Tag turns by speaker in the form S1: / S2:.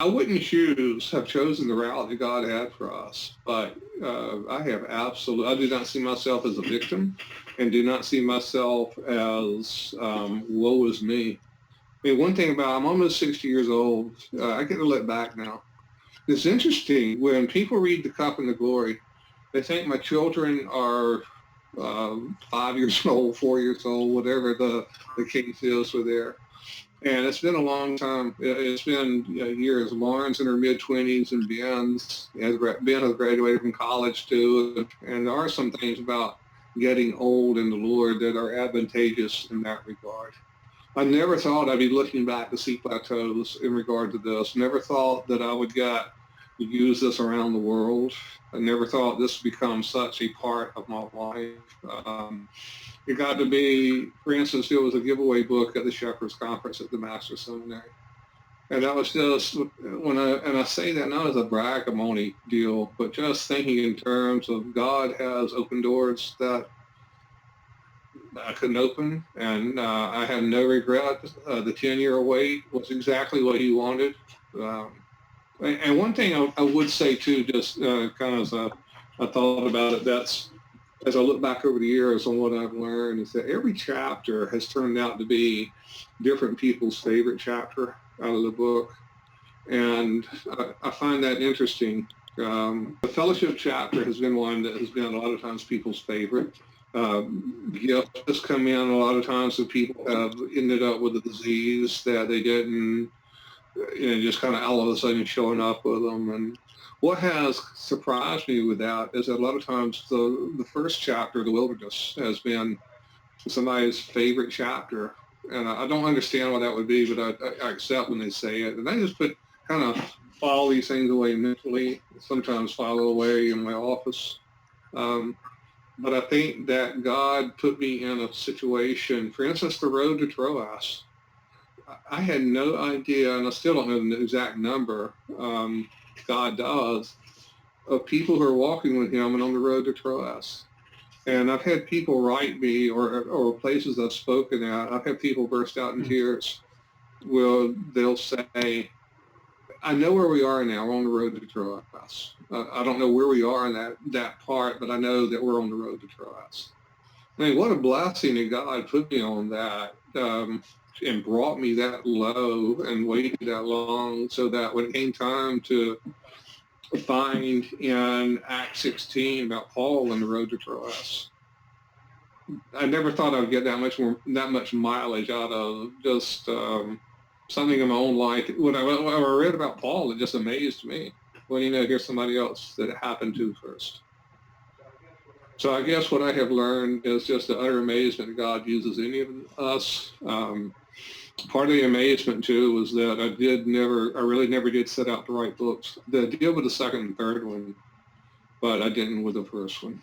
S1: I wouldn't have chosen the route that God had for us, but I do not see myself as a victim and do not see myself as woe is me. I mean, one thing about I'm almost 60 years old. I get to look back now. It's interesting when people read the cup and the glory, they think my children are 5 years old, 4 years old, whatever the case is for there. And it's been a long time. It's been years. Lauren's in her mid-20s and Ben has graduated from college too. And there are some things about getting old in the Lord that are advantageous in that regard. I never thought I'd be looking back to see plateaus in regard to this. Never thought that I would get to use this around the world. I never thought this would become such a part of my life. It got to be, for instance, there was a giveaway book at the Shepherds Conference at the Master Seminary. And that was just and I say that not as a braggamony deal, but just thinking in terms of God has opened doors that I couldn't open, and I have no regret. The 10-year wait was exactly what he wanted. Um, and one thing I would say too, just kind of as a thought about it, that's as I look back over the years on what I've learned is that every chapter has turned out to be different people's favorite chapter out of the book. And I find that interesting. The fellowship chapter has been one that has been a lot of times people's favorite. Gifts just come in a lot of times that people have ended up with a disease that they didn't, just kind of all of a sudden showing up with them. And what has surprised me with that is that a lot of times the first chapter, the wilderness, has been somebody's favorite chapter. And I don't understand why that would be, but I accept when they say it. And I just kind of file these things away mentally, sometimes file it away in my office. Um, but I think that God put me in a situation, for instance, the road to Troas. I had no idea, and I still don't know the exact number, God does, of people who are walking with him and on the road to Troas. And I've had people write me or places I've spoken at, I've had people burst out in tears. Well, they'll say, I know where we are now. We're on the road to Troas. I don't know where we are in that part, but I know that we're on the road to Troas. I mean, what a blessing that God put me on that and brought me that low and waited that long so that when it came time to find in Acts 16 about Paul on the road to Troas, I never thought I would get that much mileage out of just something in my own life. When I read about Paul, it just amazed me. Well, here's somebody else that it happened to first. So I guess what I have learned is just the utter amazement God uses any of us. Part of the amazement too was that I really never did set out to write books. I did with the second and third one, but I didn't with the first one.